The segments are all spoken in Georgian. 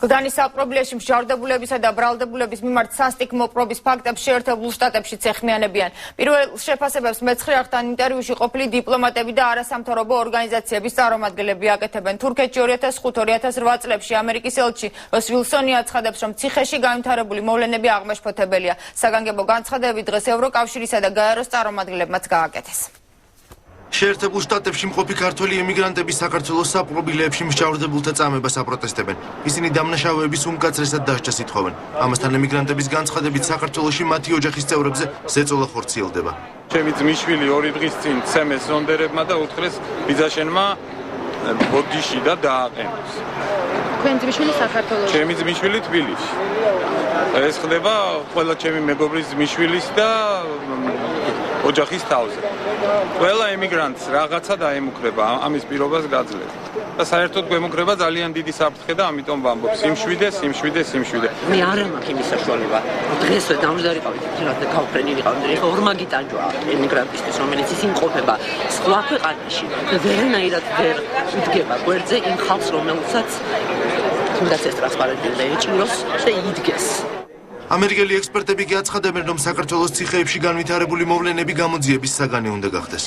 გლდანის საპრობლემში მსჯავრდებულებისა და ბრალდებულების მიმართ სასტიკ მოპყრობის ფაქტებს შეერთებულ შტატებშიც ეხმიანებიან. პირველ შეფასებებს მეცხრე არხთან ინტერვიუში ყოფილი დიპლომატები და არასამთავრობო ორგანიზაციების წარმომადგენლები აკეთებენ. თურქეთში 2005-2008 წლებში ამერიკის ელჩი როს ვილსონი აცხადებს, რომ ციხეში განვითარებული მოვლენები აღმაშფოთებელია. საგანგებო განცხადებები დღეს ევროკავშირისა და გაეროს წარმომადგენლებმაც გააკეთეს. შეერთებულ შტატებში მყოფი ქართველი ემიგრანტები საქართველოს საპყრობილეებში მსჯავრდებულთა წამებას აპროტესტებენ. ისინი დამნაშავეების უმკაცრესად დასჯას ითხოვენ. ამასთან ემიგრანტების განცხადებით საქართველოში მათი ოჯახის წევრებზე ზეწოლა ხორციელდება. ჩემი ძმისშვილი 2 დღის წინ ცემეს ზონდერებმა და უთხრეს ბიძაშენმა ბოდიში და დააყენოს. თქვენ ძმისშვილი საქართველოში? ჩემი ძმისშვილი თბილისში. ეს ხდება ყველა ჩემი მეგობრის ძმისშვილის და ოჯახის თავზე. ყველა ემიგრანტს რაღაცა დაემუქრება, ამის პირობას გაძლევს. და საერთოდ გვემუქრება ძალიან დიდი საფრთხე და ამიტომ ვამბობ, სიმშვიდე. მე არ მაქვს იმის საშუალება. დღესვე დამჯდარიყავით, თუნდაც გავფრენი ვიყავით, ხო ორმაგი ტანჯვა ემიგრანტისთვის, რომელიც ის იმყოფება სხვა ქვეყანაში. ვერანაირად ვერ იდგება გვერდზე იმ ხალხს, რომელსაც თუნდაც ეს ტრანსპარენტი ეჭიროს და იდგეს. ამერიკელი ექსპერტები კი აცხადებენ, რომ საქართველოს ციხეებში განვითარებული მოვლენები გამოძიების საგანი უნდა გახდეს.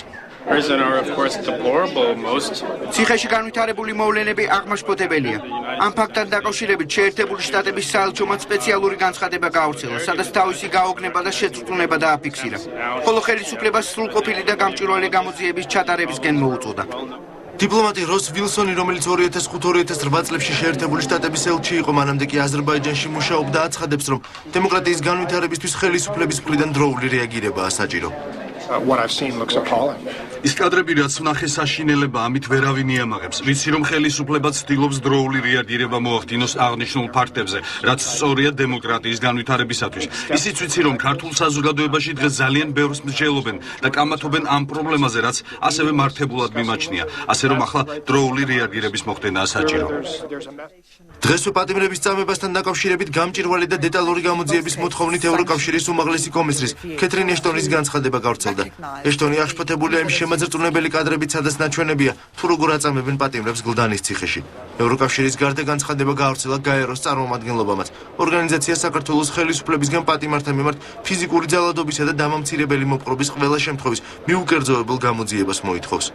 ციხეში განვითარებული მოვლენები აღმაშფოთებელია. ამ ფაქტთან დაკავშირებით შეერთებული შტატების საელჩომაც სპეციალური განცხადება გაავრცელა, სადაც თავისი გაოგნება და შეწვრთნება დააფიქსირა. ხოლო ხელისუფლებას სრულყოფილი და გამჭვირვალე გამოძიების ჩატარებისკენ მოუწოდა. დიპლომატი როს ვილსონი, რომელიც 2005-2008 წლებში შეერთებული შტატების ელჩი იყო, მანამდე კი აზერბაიჯანში მუშაობდა, აცხადებს, რომ დემოკრატიის განვითარებისთვის ხელისუფლების მხრიდან დროული რეაგირებაა საჭირო. ის კადრები, რაც ვნახე, საშინელება, ამით ვერავინ იამაღებს. ვიცი, რომ ხელისუფლება ცდილობს დროული რეაგირება მოახდინოს აღნიშნულ ფაქტებზე, რაც სწორია დემოკრატიის განვითარებისათვის. ისიც ვიცი, რომ ქართულ საზოგადოებაში დღეს ძალიან ბევრს მსჯელობენ და კამათობენ ამ პრობლემაზე, რაც ასევე მართებულად მიმაჩნია, ასე რომ ახლა დროული რეაგირების მოხდენაა საჭირო. დღესვე პატიმრების წამებასთან დაკავშირებით გამჭვირვალე და დეტალური გამოძიების მოთხოვნით ევროკავშირის უმაღლესი კომისრის ქეთრინ ეშტონის განცხადება გავრცელდა. ეშტონი აღშფოთებულია იმ შემაძრწუნებელი კადრებით, სადაც ნაჩვენებია, თუ როგორ აწამებენ პატიმრებს გლდანის ციხეში. ევროკავშირის გარდა განცხადება გაავრცელა გაეროს წარმომადგენლობამაც. ორგანიზაცია საქართველოს ხელისუფლებისგან პატიმართა მიმართ ფიზიკური ძალადობისა და დამამცირებელი მოპყრობის ყველა შემთხვევის მიუკერძოებელ გამოძიებას მოითხოვს.